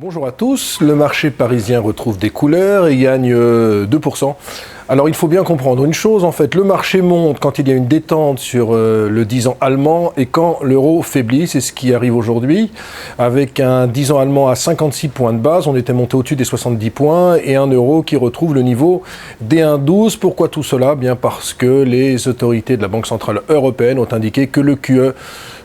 Bonjour à tous, le marché parisien retrouve des couleurs et gagne 2%. Alors il faut bien comprendre une chose, en fait, le marché monte quand il y a une détente sur le 10 ans allemand et quand l'euro faiblit, c'est ce qui arrive aujourd'hui. Avec un 10 ans allemand à 56 points de base, on était monté au-dessus des 70 points et un euro qui retrouve le niveau des 1,12. Pourquoi tout cela? Bien parce que les autorités de la Banque Centrale Européenne ont indiqué que le QE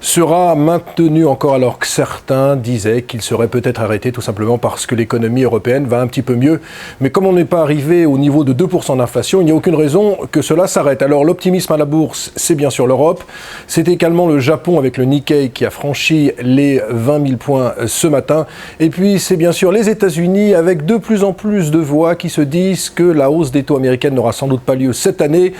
sera maintenu encore alors que certains disaient qu'il serait peut-être arrêté tout simplement parce que l'économie européenne va un petit peu mieux. Mais comme on n'est pas arrivé au niveau de 2% d'inflation, il n'y a aucune raison que cela s'arrête. Alors l'optimisme à la bourse, c'est bien sûr l'Europe. C'est également le Japon avec le Nikkei qui a franchi les 20 000 points ce matin. Et puis c'est bien sûr les États-Unis avec de plus en plus de voix qui se disent que la hausse des taux américaines n'aura sans doute pas lieu cette année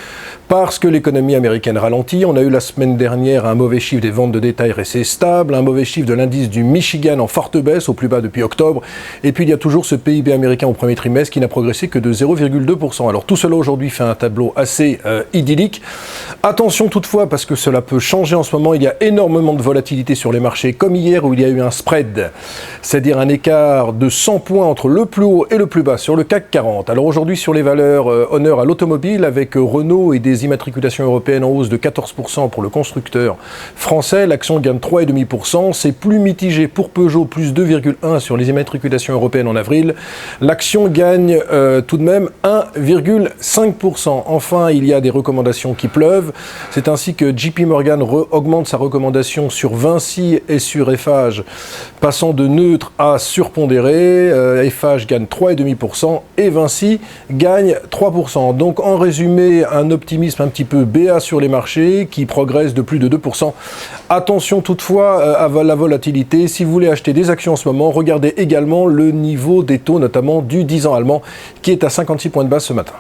parce que l'économie américaine ralentit. On a eu la semaine dernière un mauvais chiffre des ventes de détail resté stable, un mauvais chiffre de l'indice du Michigan en forte baisse, au plus bas depuis octobre. Et puis il y a toujours ce PIB américain au premier trimestre qui n'a progressé que de 0,2%. Alors tout cela aujourd'hui fait un tableau assez idyllique. Attention toutefois, parce que cela peut changer en ce moment, il y a énormément de volatilité sur les marchés, comme hier où il y a eu un spread, c'est-à-dire un écart de 100 points entre le plus haut et le plus bas sur le CAC 40. Alors aujourd'hui sur les valeurs honneur à l'automobile, avec Renault et des immatriculations européennes en hausse de 14% pour le constructeur français, l'action gagne 3,5%. C'est plus mitigé pour Peugeot, plus 2,1% sur les immatriculations européennes en avril. L'action gagne tout de même 1,5%. Enfin, il y a des recommandations qui pleuvent. C'est ainsi que JP Morgan augmente sa recommandation sur Vinci et sur Eiffage, passant de neutre à surpondéré. Eiffage gagne 3,5% et Vinci gagne 3%. Donc en résumé, un optimisme un petit peu béat sur les marchés qui progresse de plus de 2%. Attention toutefois à la volatilité. Si vous voulez acheter des actions en ce moment, regardez également le niveau des taux, notamment du 10 ans allemand, qui est à 56 points de base ce matin.